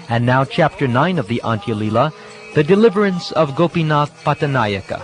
And now Chapter 9 of the Antya Leela, the Deliverance of Gopinatha Pattanayaka.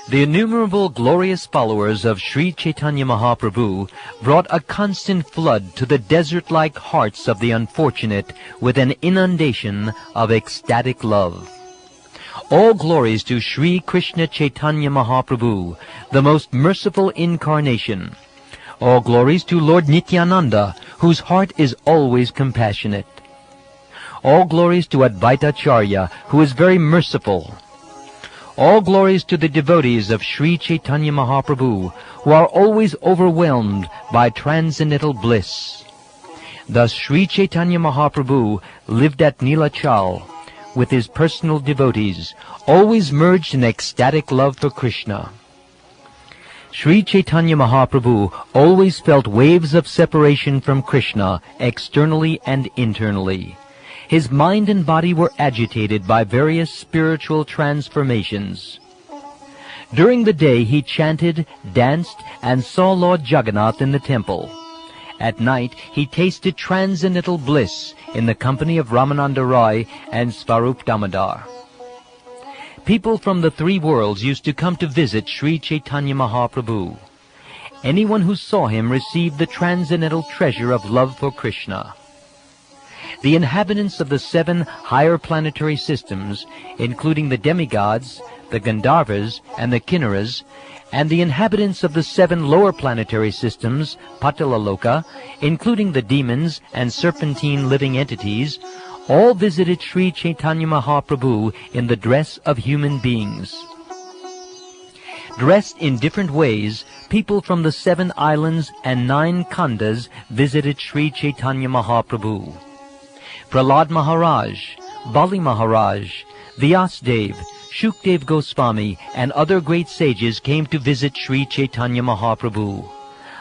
The innumerable glorious followers of Sri Caitanya Mahaprabhu brought a constant flood to the desert-like hearts of the unfortunate with an inundation of ecstatic love. All glories to Sri Krishna Chaitanya Mahaprabhu, the most merciful incarnation. All glories to Lord Nityananda, whose heart is always compassionate. All glories to Advaita Acharya, who is very merciful. All glories to the devotees of Sri Chaitanya Mahaprabhu, who are always overwhelmed by transcendental bliss. Thus Sri Chaitanya Mahaprabhu lived at Nilachal with his personal devotees, always merged in ecstatic love for Krishna. Sri Chaitanya Mahaprabhu always felt waves of separation from Krishna, externally and internally. His mind and body were agitated by various spiritual transformations. During the day he chanted, danced, and saw Lord Jagannath in the temple. At night he tasted transcendental bliss in the company of Ramananda Roy and Svarup Damodar. People from the three worlds used to come to visit Sri Chaitanya Mahaprabhu. Anyone who saw him received the transcendental treasure of love for Krishna. The inhabitants of the 7 higher planetary systems, including the demigods, the Gandharvas, and the Kinnaras, and the inhabitants of the 7 lower planetary systems, Patalaloka, including the demons and serpentine living entities, all visited Sri Chaitanya Mahaprabhu in the dress of human beings. Dressed in different ways, people from the 7 islands and 9 khandas visited Sri Chaitanya Mahaprabhu. Prahlad Maharaj, Bali Maharaj, Vyasdev, Shukdev Goswami, and other great sages came to visit Sri Chaitanya Mahaprabhu.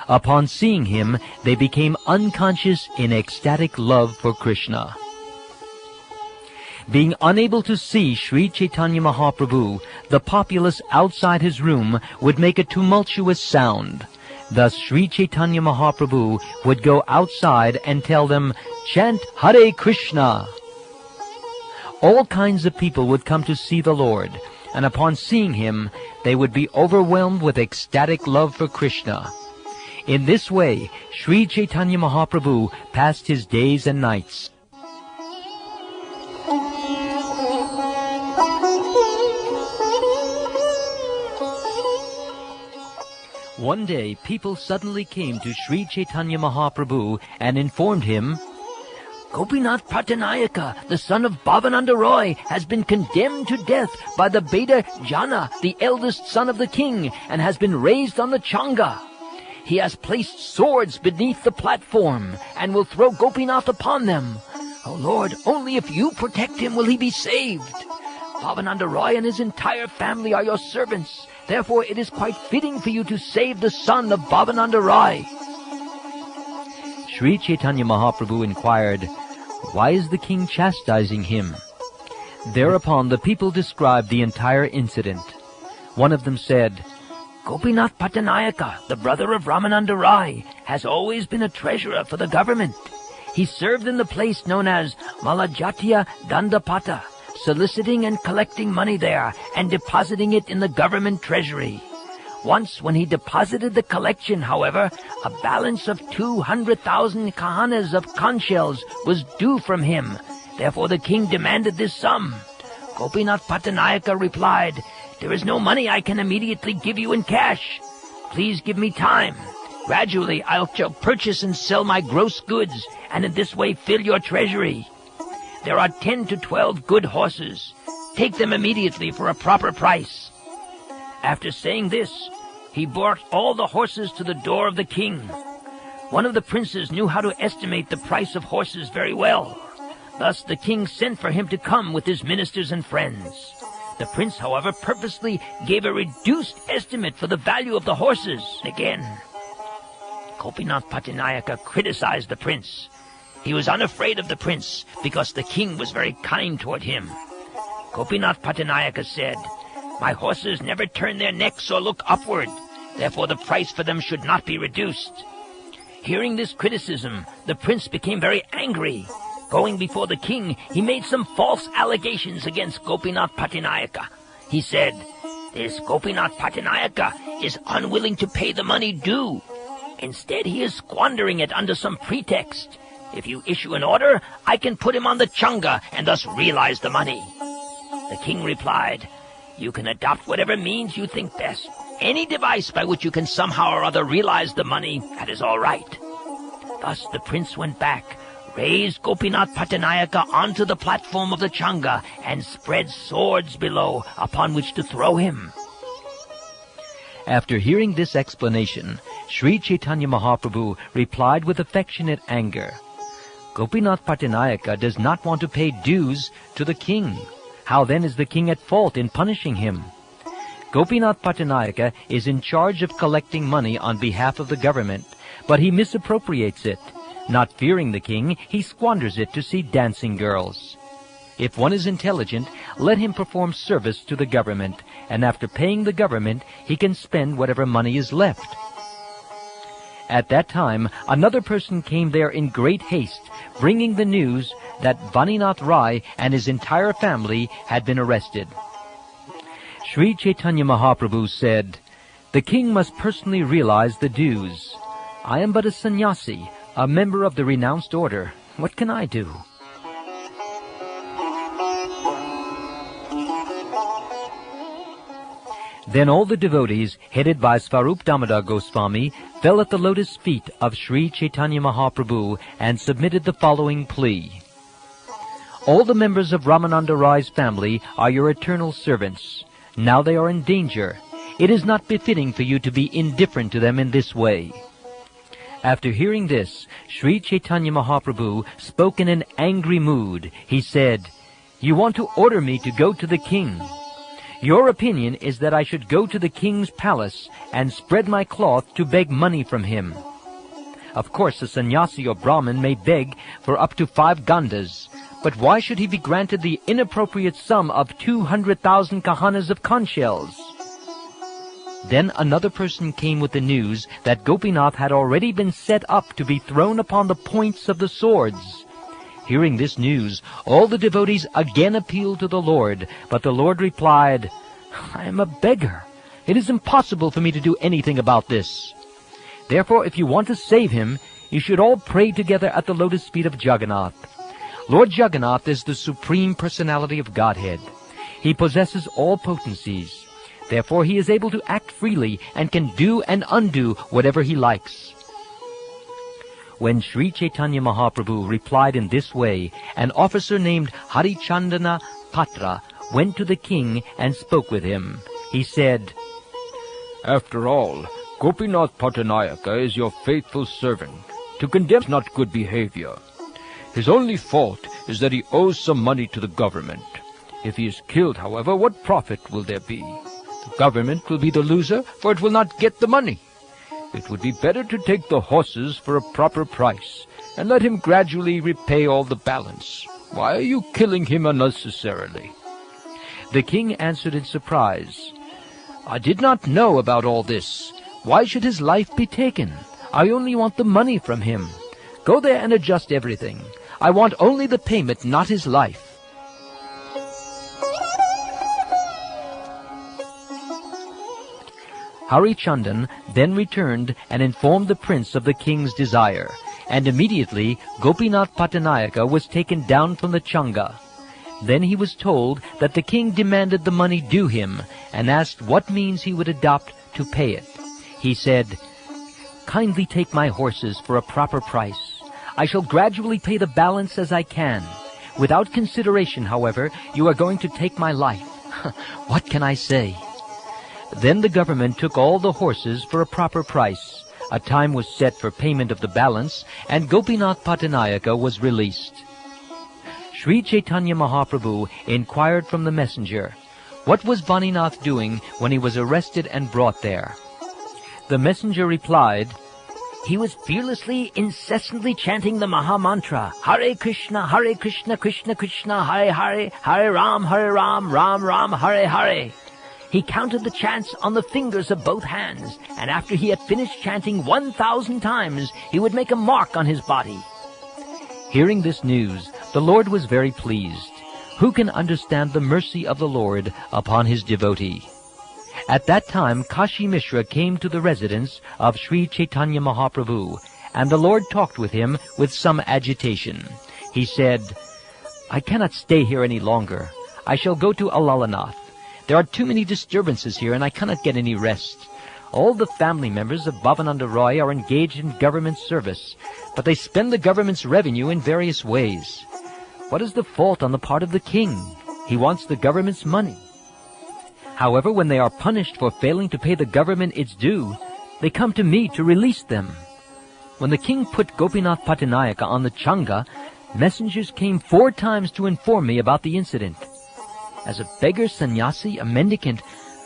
Upon seeing him, they became unconscious in ecstatic love for Krishna. Being unable to see Sri Chaitanya Mahaprabhu, the populace outside his room would make a tumultuous sound. Thus Sri Chaitanya Mahaprabhu would go outside and tell them, "Chant Hare Krishna." All kinds of people would come to see the Lord, and upon seeing him, they would be overwhelmed with ecstatic love for Krishna. In this way, Sri Chaitanya Mahaprabhu passed his days and nights. One day, people suddenly came to Sri Chaitanya Mahaprabhu and informed him, "Gopinatha Pattanayaka, the son of Bhavananda Roy, has been condemned to death by the Beda Jana, the eldest son of the king, and has been raised on the Changa. He has placed swords beneath the platform and will throw Gopinath upon them. Oh Lord, only if you protect him will he be saved. Bhavananda Roy and his entire family are your servants. Therefore it is quite fitting for you to save the son of Bhavananda Roy." Sri Chaitanya Mahaprabhu inquired, "Why is the king chastising him?" Thereupon the people described the entire incident. One of them said, "Gopinath Pattanayaka, the brother of Ramananda Roy, has always been a treasurer for the government. He served in the place known as Malajatiya Dandapata, soliciting and collecting money there and depositing it in the government treasury. Once when he deposited the collection, however, a balance of 200,000 kahanas of conch shells was due from him. Therefore the king demanded this sum. Gopinath Pattanayaka replied, 'There is no money I can immediately give you in cash. Please give me time. Gradually I shall purchase and sell my gross goods, and in this way fill your treasury. There are 10 to 12 good horses. Take them immediately for a proper price.' After saying this, he brought all the horses to the door of the king. One of the princes knew how to estimate the price of horses very well. Thus the king sent for him to come with his ministers and friends. The prince, however, purposely gave a reduced estimate for the value of the horses. Again, Gopinatha Pattanayaka criticized the prince. He was unafraid of the prince because the king was very kind toward him. Gopinatha Pattanayaka said, "My horses never turn their necks or look upward. Therefore the price for them should not be reduced." Hearing this criticism, the prince became very angry. Going before the king, he made some false allegations against Gopinatha Pattanayaka. He said, "This Gopinatha Pattanayaka is unwilling to pay the money due. Instead, he is squandering it under some pretext. If you issue an order, I can put him on the chunga and thus realize the money." The king replied, "You can adopt whatever means you think best. Any device by which you can somehow or other realize the money, that is all right." Thus the prince went back, raised Gopinatha Pattanayaka onto the platform of the chunga, and spread swords below upon which to throw him. After hearing this explanation, Sri Caitanya Mahaprabhu replied with affectionate anger, "Gopinatha Pattanayaka does not want to pay dues to the king. How then is the king at fault in punishing him? Gopinatha Pattanayaka is in charge of collecting money on behalf of the government, but he misappropriates it. Not fearing the king, he squanders it to see dancing girls. If one is intelligent, let him perform service to the government, and after paying the government, he can spend whatever money is left." At that time, another person came there in great haste, bringing the news that Vaninath Rai and his entire family had been arrested. Sri Caitanya Mahaprabhu said, "The king must personally realize the dues. I am but a sannyasi, a member of the renounced order. What can I do?" Then all the devotees, headed by Svarup Damodar Goswami, fell at the lotus feet of Sri Caitanya Mahaprabhu and submitted the following plea. "All the members of Ramananda Rai's family are your eternal servants. Now they are in danger. It is not befitting for you to be indifferent to them in this way." After hearing this, Sri Caitanya Mahaprabhu spoke in an angry mood. He said, "You want to order me to go to the king. Your opinion is that I should go to the king's palace and spread my cloth to beg money from him. Of course, a sannyasi or Brahmin may beg for up to 5 gandas, but why should he be granted the inappropriate sum of 200,000 kahanas of conch shells?" Then another person came with the news that Gopinath had already been set up to be thrown upon the points of the swords. Hearing this news, all the devotees again appealed to the Lord, but the Lord replied, "I am a beggar. It is impossible for me to do anything about this. Therefore, if you want to save him, you should all pray together at the lotus feet of Jagannath. Lord Jagannath is the Supreme Personality of Godhead. He possesses all potencies. Therefore, he is able to act freely and can do and undo whatever he likes." When Sri Caitanya Mahaprabhu replied in this way, an officer named Harichandana Patra went to the king and spoke with him. He said, "After all, Gopinatha Pattanayaka is your faithful servant. To condemn is not good behavior. His only fault is that he owes some money to the government. If he is killed, however, what profit will there be? The government will be the loser, for it will not get the money. It would be better to take the horses for a proper price, and let him gradually repay all the balance. Why are you killing him unnecessarily?" The king answered in surprise, "I did not know about all this. Why should his life be taken? I only want the money from him. Go there and adjust everything. I want only the payment, not his life." Harichandan then returned and informed the prince of the king's desire, and immediately Gopinath Pattanayaka was taken down from the chunga. Then he was told that the king demanded the money due him, and asked what means he would adopt to pay it. He said, "Kindly take my horses for a proper price. I shall gradually pay the balance as I can. Without consideration, however, you are going to take my life. What can I say?" Then the government took all the horses for a proper price. A time was set for payment of the balance, and Gopinatha Pattanayaka was released. Sri Caitanya Mahaprabhu inquired from the messenger, what was Vaninath doing when he was arrested and brought there? The messenger replied, He was fearlessly, incessantly chanting the Maha Mantra, Hare Krishna, Krishna Krishna, Hare Hare, Hare Ram, Ram Ram, Hare Hare. He counted the chants on the fingers of both hands, and after he had finished chanting 1,000 times, he would make a mark on his body. Hearing this news, the Lord was very pleased. Who can understand the mercy of the Lord upon his devotee? At that time, Kashi Mishra came to the residence of Sri Caitanya Mahaprabhu, and the Lord talked with him with some agitation. He said, I cannot stay here any longer. I shall go to Alalanath. There are too many disturbances here, and I cannot get any rest. All the family members of Bhavananda Roy are engaged in government service, but they spend the government's revenue in various ways. What is the fault on the part of the king? He wants the government's money. However, when they are punished for failing to pay the government its due, they come to me to release them. When the king put Gopinatha Pattanayaka on the Changa, messengers came 4 times to inform me about the incident. As a beggar sannyasi, a mendicant,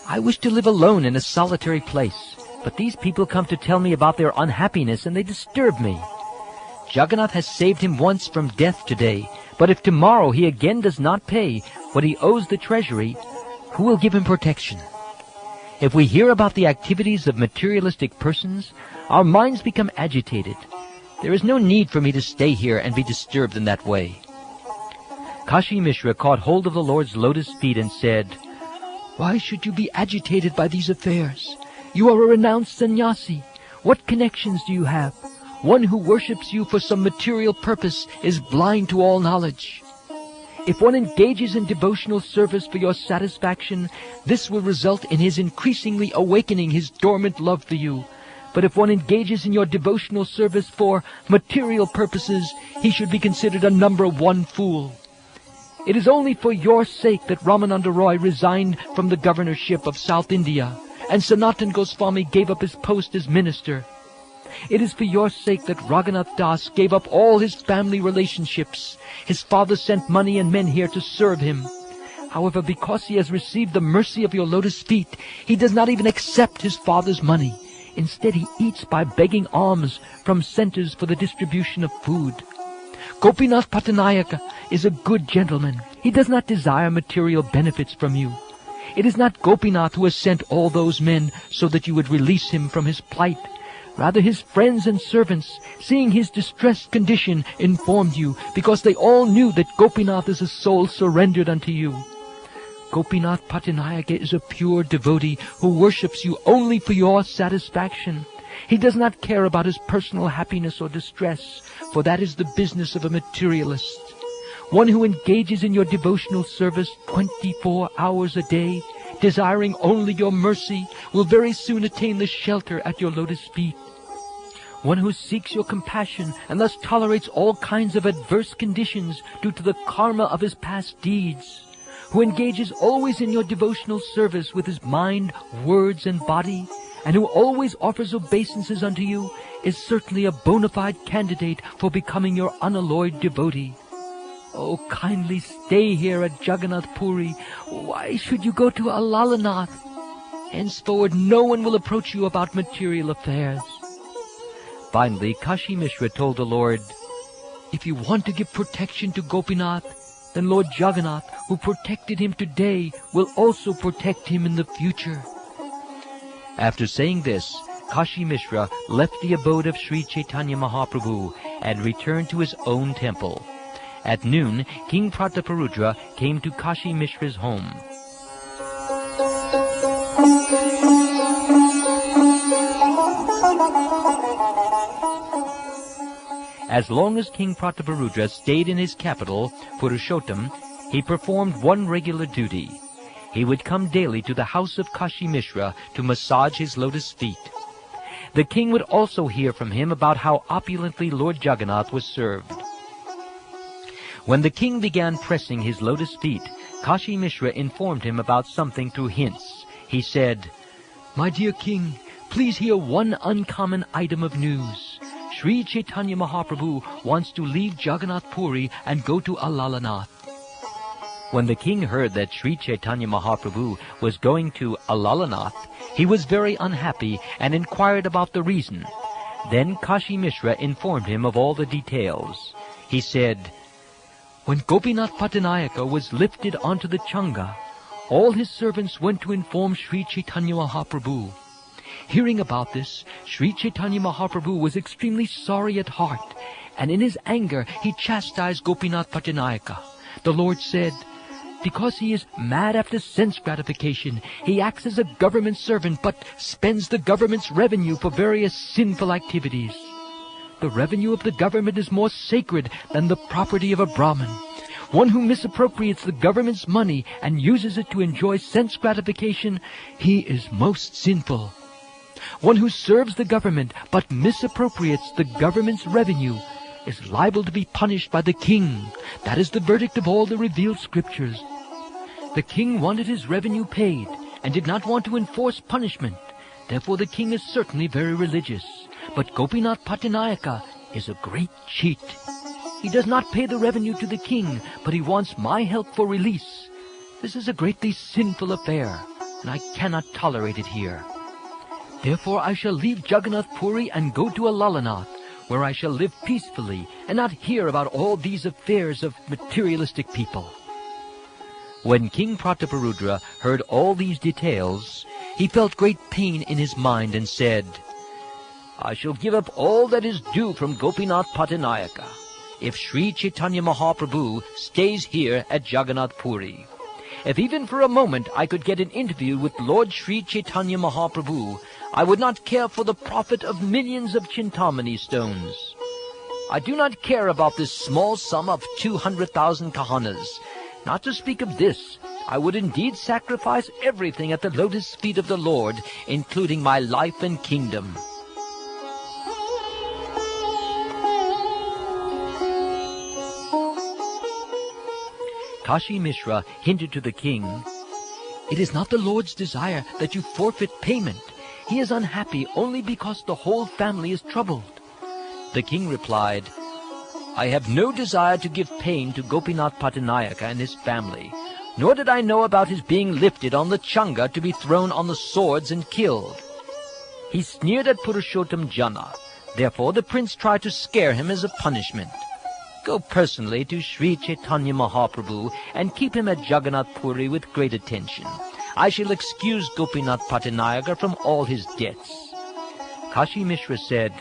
I wish to live alone in a solitary place, but these people come to tell me about their unhappiness, and they disturb me. Jagannath has saved him once from death today, but if tomorrow he again does not pay what he owes the treasury, who will give him protection? If we hear about the activities of materialistic persons, our minds become agitated. There is no need for me to stay here and be disturbed in that way. Kashi Mishra caught hold of the Lord's lotus feet and said, Why should you be agitated by these affairs? You are a renounced sannyasi. What connections do you have? One who worships you for some material purpose is blind to all knowledge. If one engages in devotional service for your satisfaction, this will result in his increasingly awakening his dormant love for you. But if one engages in your devotional service for material purposes, he should be considered a number 1 fool. It is only for your sake that Ramananda Roy resigned from the governorship of South India, and Sanatan Goswami gave up his post as minister. It is for your sake that Raghunath Das gave up all his family relationships. His father sent money and men here to serve him. However, because he has received the mercy of your lotus feet, he does not even accept his father's money. Instead, he eats by begging alms from centers for the distribution of food. Gopinatha Pattanayaka is a good gentleman. He does not desire material benefits from you. It is not Gopinath who has sent all those men so that you would release him from his plight. Rather, his friends and servants, seeing his distressed condition, informed you, because they all knew that Gopinath is a soul surrendered unto you. Gopinatha Pattanayaka is a pure devotee who worships you only for your satisfaction. He does not care about his personal happiness or distress, for that is the business of a materialist. One who engages in your devotional service 24 hours a day, desiring only your mercy, will very soon attain the shelter at your lotus feet. One who seeks your compassion and thus tolerates all kinds of adverse conditions due to the karma of his past deeds, who engages always in your devotional service with his mind, words, and body, and who always offers obeisances unto you, is certainly a bona fide candidate for becoming your unalloyed devotee. Oh, kindly stay here at Jagannath Puri. Why should you go to Alalanath? Henceforward no one will approach you about material affairs. Finally, Kashi Mishra told the Lord, If you want to give protection to Gopinath, then Lord Jagannath, who protected him today, will also protect him in the future. After saying this, Kashi Mishra left the abode of Sri Caitanya Mahaprabhu and returned to his own temple. At noon, King Prataparudra came to Kashi Mishra's home. As long as King Prataparudra stayed in his capital, Purushottam, he performed one regular duty. He would come daily to the house of Kashi Mishra to massage his lotus feet. The king would also hear from him about how opulently Lord Jagannath was served. When the king began pressing his lotus feet, Kashi Mishra informed him about something through hints. He said, My dear king, please hear one uncommon item of news. Sri Chaitanya Mahaprabhu wants to leave Jagannath Puri and go to Alalanath. When the king heard that Sri Chaitanya Mahaprabhu was going to Alalanath, he was very unhappy and inquired about the reason. Then Kashi Mishra informed him of all the details. He said, "When Gopinath Pattanayaka was lifted onto the Changa, all his servants went to inform Sri Chaitanya Mahaprabhu. Hearing about this, Sri Chaitanya Mahaprabhu was extremely sorry at heart, and in his anger he chastised Gopinath Pattanayaka. The Lord said, 'Because he is mad after sense gratification, he acts as a government servant but spends the government's revenue for various sinful activities. The revenue of the government is more sacred than the property of a Brahmin. One who misappropriates the government's money and uses it to enjoy sense gratification, he is most sinful. One who serves the government but misappropriates the government's revenue is liable to be punished by the king. That is the verdict of all the revealed scriptures.' The king wanted his revenue paid and did not want to enforce punishment. Therefore the king is certainly very religious. But Gopinath Pattanayaka is a great cheat. He does not pay the revenue to the king, but he wants my help for release. This is a greatly sinful affair, and I cannot tolerate it here. Therefore I shall leave Jagannath Puri and go to Alalanath, where I shall live peacefully and not hear about all these affairs of materialistic people." When King Prataparudra heard all these details, he felt great pain in his mind and said, "I shall give up all that is due from Gopinath Pattanayaka if Sri Chaitanya Mahaprabhu stays here at Jagannath Puri. If even for a moment I could get an interview with Lord Sri Chaitanya Mahaprabhu, I would not care for the profit of millions of Chintamani stones. I do not care about this small sum of 200,000 kahanas. Not to speak of this, I would indeed sacrifice everything at the lotus feet of the Lord, including my life and kingdom." Kashi Mishra hinted to the king, "It is not the Lord's desire that you forfeit payment. He is unhappy only because the whole family is troubled." The king replied, "I have no desire to give pain to Gopinath Pattanayaka and his family, nor did I know about his being lifted on the Changa to be thrown on the swords and killed. He sneered at Purushottam Jana. Therefore the prince tried to scare him as a punishment. Go personally to Sri Chaitanya Mahaprabhu and keep him at Jagannath Puri with great attention. I shall excuse Gopinath Pattanayaka from all his debts." Kashi Mishra said,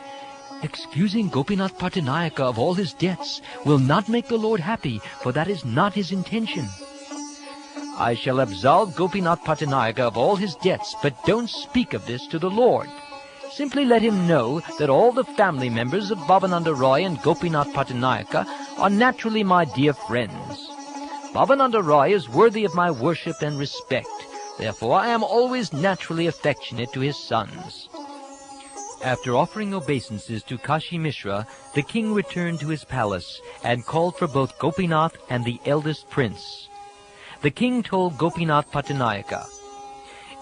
"Excusing Gopinath Pattanayaka of all his debts will not make the Lord happy, for that is not his intention." "I shall absolve Gopinath Pattanayaka of all his debts, but don't speak of this to the Lord. Simply let him know that all the family members of Bhavananda Roy and Gopinath Pattanayaka are naturally my dear friends. Bhavananda Roy is worthy of my worship and respect. Therefore I am always naturally affectionate to his sons." After offering obeisances to Kashi Mishra, the king returned to his palace and called for both Gopinath and the eldest prince. The king told Gopinath Pattanayaka,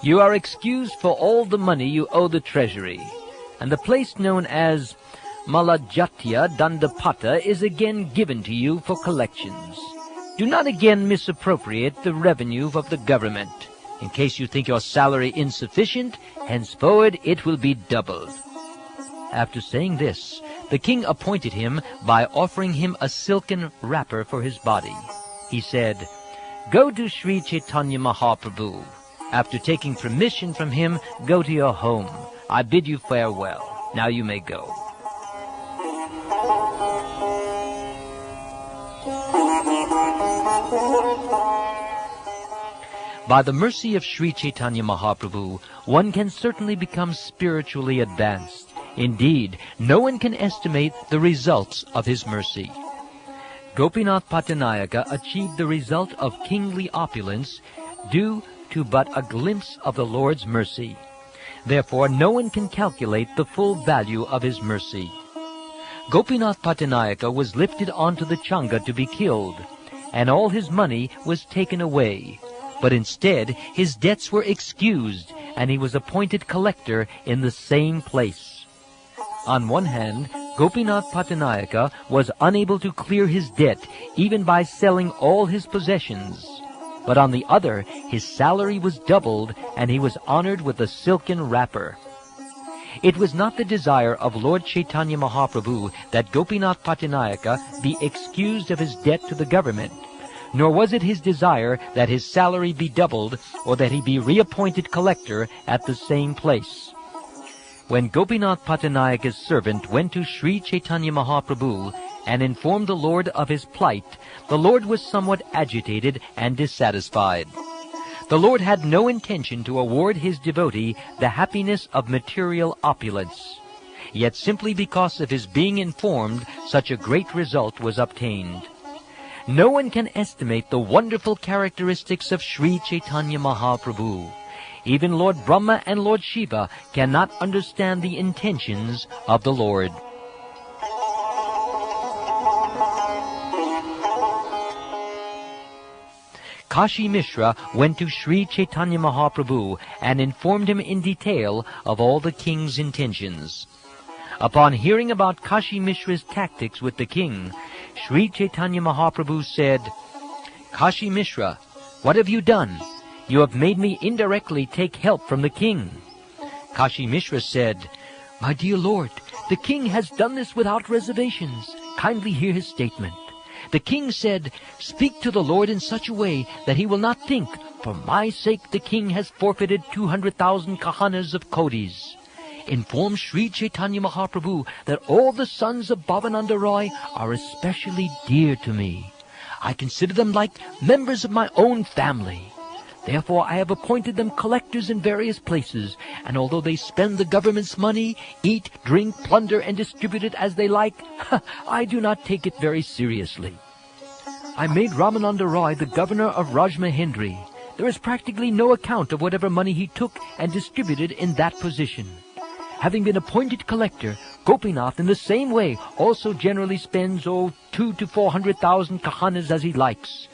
"You are excused for all the money you owe the treasury, and the place known as Malajatya Dandapata is again given to you for collections. Do not again misappropriate the revenue of the government. In case you think your salary insufficient, henceforward it will be doubled." After saying this, the king appointed him by offering him a silken wrapper for his body. He said, "Go to Sri Chaitanya Mahaprabhu. After taking permission from him, go to your home. I bid you farewell. Now you may go." By the mercy of Sri Chaitanya Mahaprabhu, one can certainly become spiritually advanced. Indeed, no one can estimate the results of his mercy. Gopinath Pattanayaka achieved the result of kingly opulence due to but a glimpse of the Lord's mercy. Therefore, no one can calculate the full value of his mercy. Gopinath Pattanayaka was lifted onto the Changa to be killed, and all his money was taken away. But instead, his debts were excused, and he was appointed collector in the same place. On one hand, Gopinatha Pattanayaka was unable to clear his debt even by selling all his possessions. But on the other, his salary was doubled, and he was honored with a silken wrapper. It was not the desire of Lord Caitanya Mahaprabhu that Gopinatha Pattanayaka be excused of his debt to the government, nor was it his desire that his salary be doubled or that he be reappointed collector at the same place. When Gopinatha Pattanayaka's servant went to Sri Caitanya Mahaprabhu and informed the Lord of his plight, the Lord was somewhat agitated and dissatisfied. The Lord had no intention to award his devotee the happiness of material opulence. Yet simply because of his being informed, such a great result was obtained. No one can estimate the wonderful characteristics of Sri Caitanya Mahaprabhu. Even Lord Brahma and Lord Shiva cannot understand the intentions of the Lord. Kashi Mishra went to Sri Caitanya Mahaprabhu and informed him in detail of all the king's intentions. Upon hearing about Kashi Mishra's tactics with the king, Sri Caitanya Mahaprabhu said, "Kashi Mishra, what have you done? You have made me indirectly take help from the king." Kashi Mishra said, "My dear Lord, the king has done this without reservations. Kindly hear his statement. The king said, 'Speak to the Lord in such a way that he will not think, for my sake the king has forfeited 200,000 kahanas of kodis. Inform Sri Caitanya Mahaprabhu that all the sons of Bhavananda Roy are especially dear to me. I consider them like members of my own family. Therefore I have appointed them collectors in various places, and although they spend the government's money, eat, drink, plunder, and distribute it as they like, I do not take it very seriously. I made Ramananda Roy the governor of Rajmahendri. There is practically no account of whatever money he took and distributed in that position. Having been appointed collector, Gopinath in the same way also generally spends 200 to 400,000 kahanas as he likes.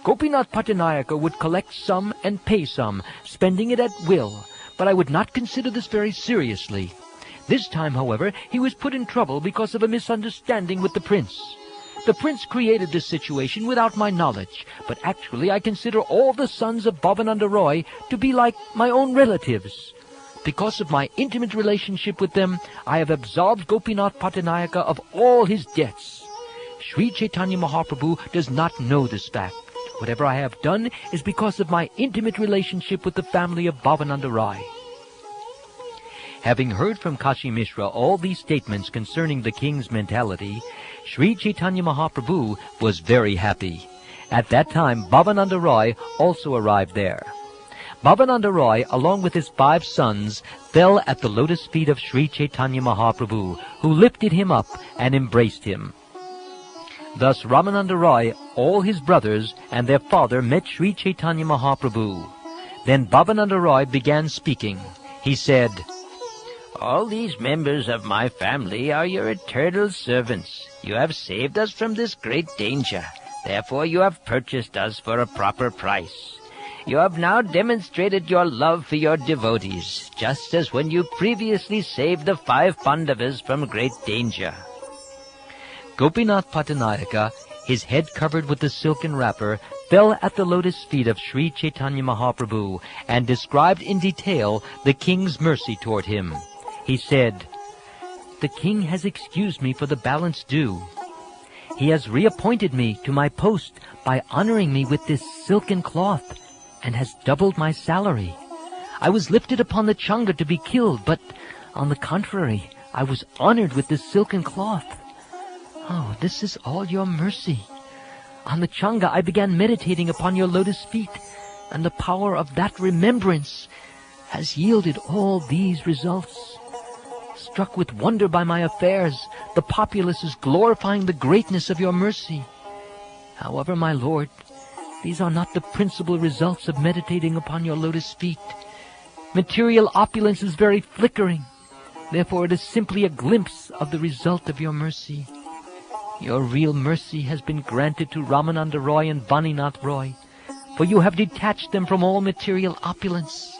Gopinatha Pattanayaka would collect some and pay some, spending it at will, but I would not consider this very seriously. This time, however, he was put in trouble because of a misunderstanding with the prince. The prince created this situation without my knowledge, but actually I consider all the sons of Bhavananda Roy to be like my own relatives. Because of my intimate relationship with them, I have absolved Gopinatha Pattanayaka of all his debts. Sri Caitanya Mahaprabhu does not know this fact. Whatever I have done is because of my intimate relationship with the family of Bhavananda Rai." Having heard from Kashi Mishra all these statements concerning the king's mentality, Sri Caitanya Mahaprabhu was very happy. At that time, Bhavananda Rai also arrived there. Bhavananda Rai, along with his 5 sons, fell at the lotus feet of Sri Caitanya Mahaprabhu, who lifted him up and embraced him. Thus Ramananda Roy, all his brothers, and their father met Sri Caitanya Mahaprabhu. Then Bhavananda Roy began speaking. He said, "All these members of my family are your eternal servants. You have saved us from this great danger. Therefore you have purchased us for a proper price. You have now demonstrated your love for your devotees, just as when you previously saved the 5 Pandavas from great danger." Gopinatha Pattanayaka, his head covered with the silken wrapper, fell at the lotus feet of Sri Caitanya Mahaprabhu and described in detail the king's mercy toward him. He said, "The king has excused me for the balance due. He has reappointed me to my post by honoring me with this silken cloth and has doubled my salary. I was lifted upon the changa to be killed, but on the contrary, I was honored with this silken cloth. Oh, this is all your mercy. On the changa I began meditating upon your lotus feet, and the power of that remembrance has yielded all these results. Struck with wonder by my affairs, the populace is glorifying the greatness of your mercy. However, my Lord, these are not the principal results of meditating upon your lotus feet. Material opulence is very flickering. Therefore it is simply a glimpse of the result of your mercy. Your real mercy has been granted to Ramananda Roy and Vaninath Roy, for you have detached them from all material opulence.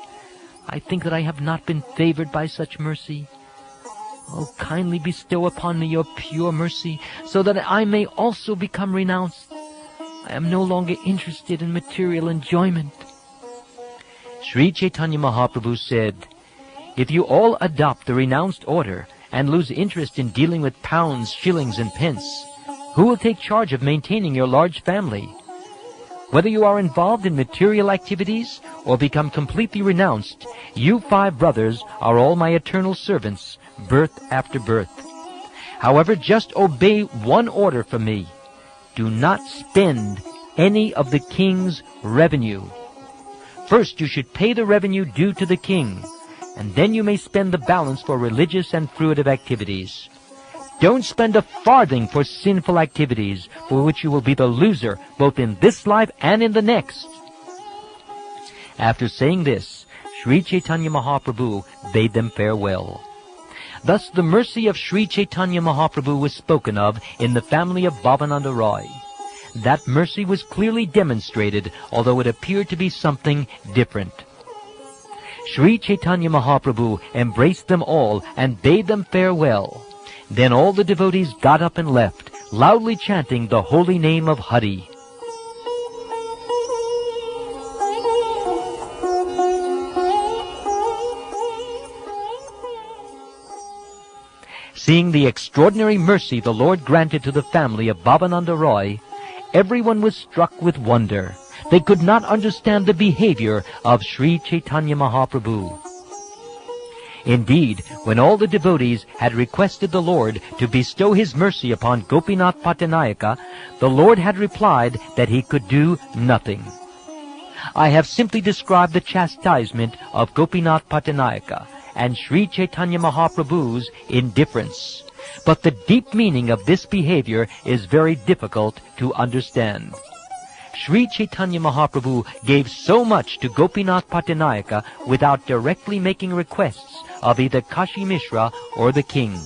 I think that I have not been favored by such mercy. Oh, kindly bestow upon me your pure mercy, so that I may also become renounced. I am no longer interested in material enjoyment." Sri Chaitanya Mahaprabhu said, "If you all adopt the renounced order and lose interest in dealing with pounds, shillings, and pence, who will take charge of maintaining your large family? Whether you are involved in material activities or become completely renounced, you 5 brothers are all my eternal servants, birth after birth. However, just obey one order from me. Do not spend any of the king's revenue. First, you should pay the revenue due to the king, and then you may spend the balance for religious and fruitive activities. Don't spend a farthing for sinful activities, for which you will be the loser both in this life and in the next." After saying this, Sri Chaitanya Mahaprabhu bade them farewell. Thus the mercy of Sri Chaitanya Mahaprabhu was spoken of in the family of Bhavananda Roy. That mercy was clearly demonstrated, although it appeared to be something different. Sri Chaitanya Mahaprabhu embraced them all and bade them farewell. Then all the devotees got up and left, loudly chanting the holy name of Hari. Seeing the extraordinary mercy the Lord granted to the family of Bhavananda Roy, everyone was struck with wonder. They could not understand the behavior of Sri Chaitanya Mahaprabhu. Indeed, when all the devotees had requested the Lord to bestow his mercy upon Gopinatha Pattanayaka, the Lord had replied that he could do nothing. I have simply described the chastisement of Gopinatha Pattanayaka and Sri Chaitanya Mahaprabhu's indifference. But the deep meaning of this behavior is very difficult to understand. Sri Chaitanya Mahaprabhu gave so much to Gopinatha Pattanayaka without directly making requests of either Kashi Mishra or the king.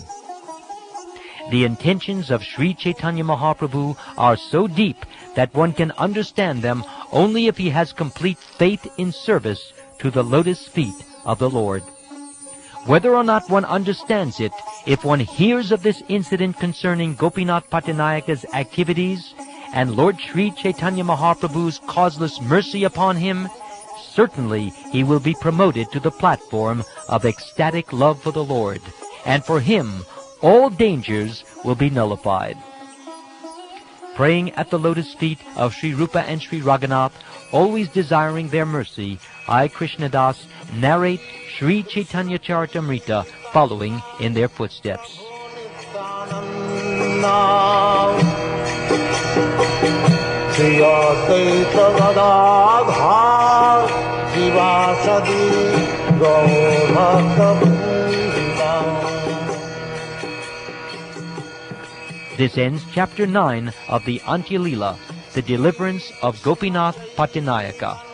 The intentions of Sri Chaitanya Mahaprabhu are so deep that one can understand them only if he has complete faith in service to the lotus feet of the Lord. Whether or not one understands it, if one hears of this incident concerning Gopinatha Pattanayaka's activities and Lord Sri Chaitanya Mahaprabhu's causeless mercy upon him, certainly he will be promoted to the platform of ecstatic love for the Lord, and for him all dangers will be nullified. Praying at the lotus feet of Sri Rupa and Sri Raghunath, always desiring their mercy, I, Krishnadas, narrate Sri Caitanya caritamrta, following in their footsteps. This ends Chapter 9 of the Antya Leela, the Deliverance of Gopinatha Pattanayaka.